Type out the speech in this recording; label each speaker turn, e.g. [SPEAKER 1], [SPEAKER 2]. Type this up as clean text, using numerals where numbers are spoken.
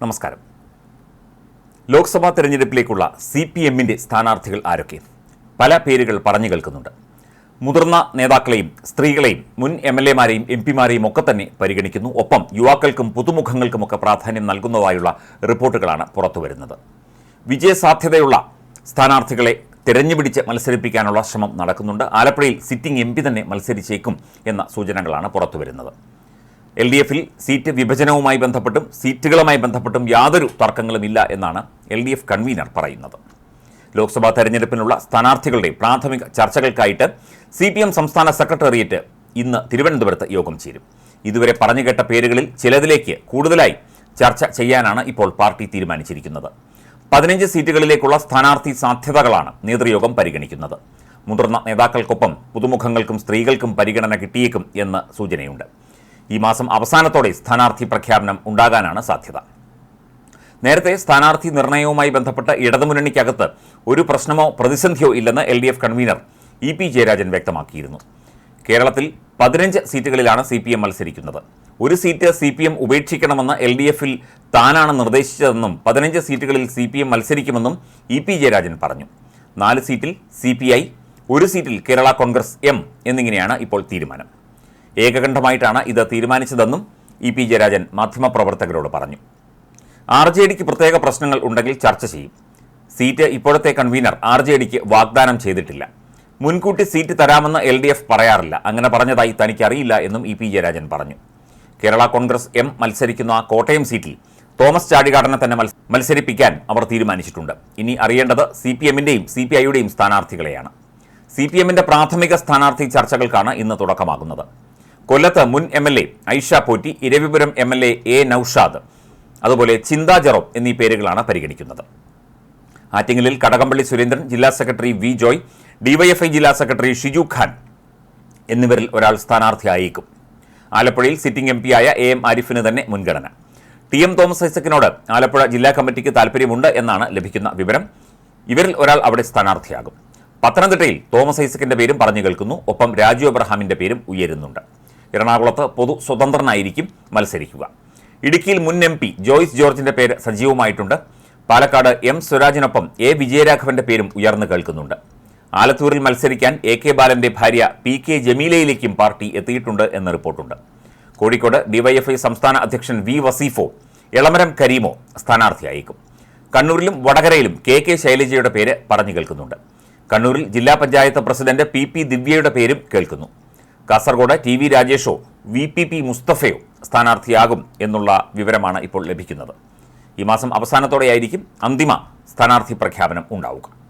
[SPEAKER 1] നമസ്കാരം. ലോക്സഭാ തെരഞ്ഞെടുപ്പിലേക്കുള്ള CPMന്റെ സ്ഥാനാർത്ഥികൾ ആരൊക്കെ? പല പേരുകൾ പറഞ്ഞു കേൾക്കുന്നുണ്ട്. മുതിർന്ന നേതാക്കളെയും സ്ത്രീകളെയും മുൻ MLAമാരെയും MP-മാരെയും ഒക്കെ തന്നെ പരിഗണിക്കുന്നു. ഒപ്പം യുവാക്കൾക്കും പുതുമുഖങ്ങൾക്കുമൊക്കെ പ്രാധാന്യം നൽകുന്നതായുള്ള റിപ്പോർട്ടുകളാണ് പുറത്തുവരുന്നത്. വിജയസാധ്യതയുള്ള സ്ഥാനാർത്ഥികളെ തിരഞ്ഞുപിടിച്ച് മത്സരിപ്പിക്കാനുള്ള ശ്രമം നടക്കുന്നുണ്ട്. ആലപ്പുഴയിൽ സിറ്റിംഗ് MP തന്നെ മത്സരിച്ചേക്കും എന്ന സൂചനകളാണ് പുറത്തുവരുന്നത്. LDFൽ സീറ്റ് വിഭജനവുമായി ബന്ധപ്പെട്ടും സീറ്റുകളുമായി ബന്ധപ്പെട്ടും യാതൊരു തർക്കങ്ങളുമില്ല എന്നാണ് LDF കൺവീനർ പറയുന്നത്. ലോക്സഭാ തെരഞ്ഞെടുപ്പിനുള്ള സ്ഥാനാർത്ഥികളുടെ പ്രാഥമിക ചർച്ചകൾക്കായിട്ട് CPM സംസ്ഥാന സെക്രട്ടേറിയറ്റ് ഇന്ന് തിരുവനന്തപുരത്ത് യോഗം ചേരും. ഇതുവരെ പറഞ്ഞുകേട്ട പേരുകളിൽ ചിലതിലേക്ക് കൂടുതലായി ചർച്ച ചെയ്യാനാണ് ഇപ്പോൾ പാർട്ടി തീരുമാനിച്ചിരിക്കുന്നത്. 15 സീറ്റുകളിലേക്കുള്ള സ്ഥാനാർത്ഥി സാധ്യതകളാണ് നേതൃയോഗം പരിഗണിക്കുന്നത്. മുതിർന്ന നേതാക്കൾക്കൊപ്പം പുതുമുഖങ്ങൾക്കും സ്ത്രീകൾക്കും പരിഗണന കിട്ടിയേക്കും എന്ന് സൂചനയുണ്ട്. ഈ മാസം അവസാനത്തോടെ സ്ഥാനാർത്ഥി പ്രഖ്യാപനം ഉണ്ടാകാനാണ് സാധ്യത. നേരത്തെ സ്ഥാനാർത്ഥി നിർണയവുമായി ബന്ധപ്പെട്ട് ഇടതുമുന്നണിക്കകത്ത് ഒരു പ്രശ്നമോ പ്രതിസന്ധിയോ ഇല്ലെന്ന് LDF കൺവീനർ EP ജയരാജൻ വ്യക്തമാക്കിയിരുന്നു. കേരളത്തിൽ 15 സീറ്റുകളിലാണ് CPM മത്സരിക്കുന്നത്. ഒരു സീറ്റ് CPM ഉപേക്ഷിക്കണമെന്ന് LDFൽ താനാണ് നിർദ്ദേശിച്ചതെന്നും 15 സീറ്റുകളിൽ CPM മത്സരിക്കുമെന്നും EP ജയരാജൻ പറഞ്ഞു. 4 സീറ്റിൽ CPI, ഒരു സീറ്റിൽ കേരള കോൺഗ്രസ് M എന്നിങ്ങനെയാണ് ഇപ്പോൾ തീരുമാനം. ഏകകണ്ഠമായിട്ടാണ് ഇത് തീരുമാനിച്ചതെന്നും EP ജയരാജൻ മാധ്യമപ്രവർത്തകരോട് പറഞ്ഞു. RJDക്ക് പ്രത്യേക പ്രശ്നങ്ങൾ ഉണ്ടെങ്കിൽ ചർച്ച ചെയ്യും. സീറ്റ് ഇപ്പോഴത്തെ കൺവീനർ RJDക്ക് വാഗ്ദാനം ചെയ്തിട്ടില്ല. മുൻകൂട്ടി സീറ്റ് തരാമെന്ന് LDF പറയാറില്ല. അങ്ങനെ പറഞ്ഞതായി തനിക്കറിയില്ല എന്നും EP ജയരാജൻ പറഞ്ഞു. കേരള കോൺഗ്രസ് M മത്സരിക്കുന്ന കോട്ടയം സീറ്റിൽ തോമസ് ചാഴികാടനെ തന്നെ മത്സരിപ്പിക്കാൻ അവർ തീരുമാനിച്ചിട്ടുണ്ട്. ഇനി അറിയേണ്ടത് CPMന്റെയും CPIയുടെയും സ്ഥാനാർത്ഥികളെയാണ്. CPMന്റെ പ്രാഥമിക സ്ഥാനാർത്ഥി ചർച്ചകൾക്കാണ് ഇന്ന് തുടക്കമാകുന്നത്. കൊല്ലത്ത് മുൻ MLA Aisha Potti, Eravipuram MLA A Naushad, അതുപോലെ ചിന്താ ജെറോം എന്നീ പേരുകളാണ് പരിഗണിക്കുന്നത്. ആറ്റിങ്ങലിൽ കടകംപള്ളി സുരേന്ദ്രൻ, ജില്ലാ സെക്രട്ടറി V ജോയ്, DYFI ജില്ലാ സെക്രട്ടറി ഷിജു ഖാൻ എന്നിവരിൽ ഒരാൾ സ്ഥാനാർത്ഥിയായേക്കും. ആലപ്പുഴയിൽ സിറ്റിംഗ് MP ആയ AM ആരിഫിന് തന്നെ മുൻഗണന. TM തോമസ് ഐസക്കിനോട് ആലപ്പുഴ ജില്ലാ കമ്മിറ്റിക്ക് താൽപ്പര്യമുണ്ട് എന്നാണ് ലഭിക്കുന്ന വിവരം. ഇവരിൽ ഒരാൾ അവിടെ സ്ഥാനാർത്ഥിയാകും. പത്തനംതിട്ടയിൽ തോമസ് ഐസക്കിന്റെ പേരും പറഞ്ഞു കേൾക്കുന്നു. ഒപ്പം രാജു എബ്രഹാമിന്റെ പേരും ഉയരുന്നുണ്ട്. എറണാകുളത്ത് പൊതു സ്വതന്ത്രനായിരിക്കും മത്സരിക്കുക. ഇടുക്കിയിൽ മുൻ MP ജോയ്സ് ജോർജിന്റെ പേര് സജീവമായിട്ടുണ്ട്. പാലക്കാട് M സ്വരാജിനൊപ്പം A വിജയരാഘവന്റെ പേരും ഉയർന്നു കേൾക്കുന്നുണ്ട്. ആലത്തൂരിൽ മത്സരിക്കാൻ AK ബാലന്റെ ഭാര്യ PK ജമീലയിലേക്കും പാർട്ടി എത്തിയിട്ടുണ്ട് എന്ന് റിപ്പോർട്ടുണ്ട്. കോഴിക്കോട് DYFI സംസ്ഥാന അധ്യക്ഷൻ V വസീഫോ, എളമരം കരീമോ സ്ഥാനാർത്ഥിയായേക്കും. കണ്ണൂരിലും വടകരയിലും KK ശൈലജയുടെ പേര് പറഞ്ഞു കേൾക്കുന്നുണ്ട്. കണ്ണൂരിൽ ജില്ലാ പഞ്ചായത്ത് പ്രസിഡന്റ് PP ദിവ്യയുടെ പേരും കേൾക്കുന്നു. കാസർഗോഡ് TV രാജേഷോ VPP മുസ്തഫയോ സ്ഥാനാർത്ഥിയാകും എന്നുള്ള വിവരമാണ് ഇപ്പോൾ ലഭിക്കുന്നത്. ഈ മാസം അവസാനത്തോടെയായിരിക്കും അന്തിമ സ്ഥാനാർത്ഥി പ്രഖ്യാപനം ഉണ്ടാവുക.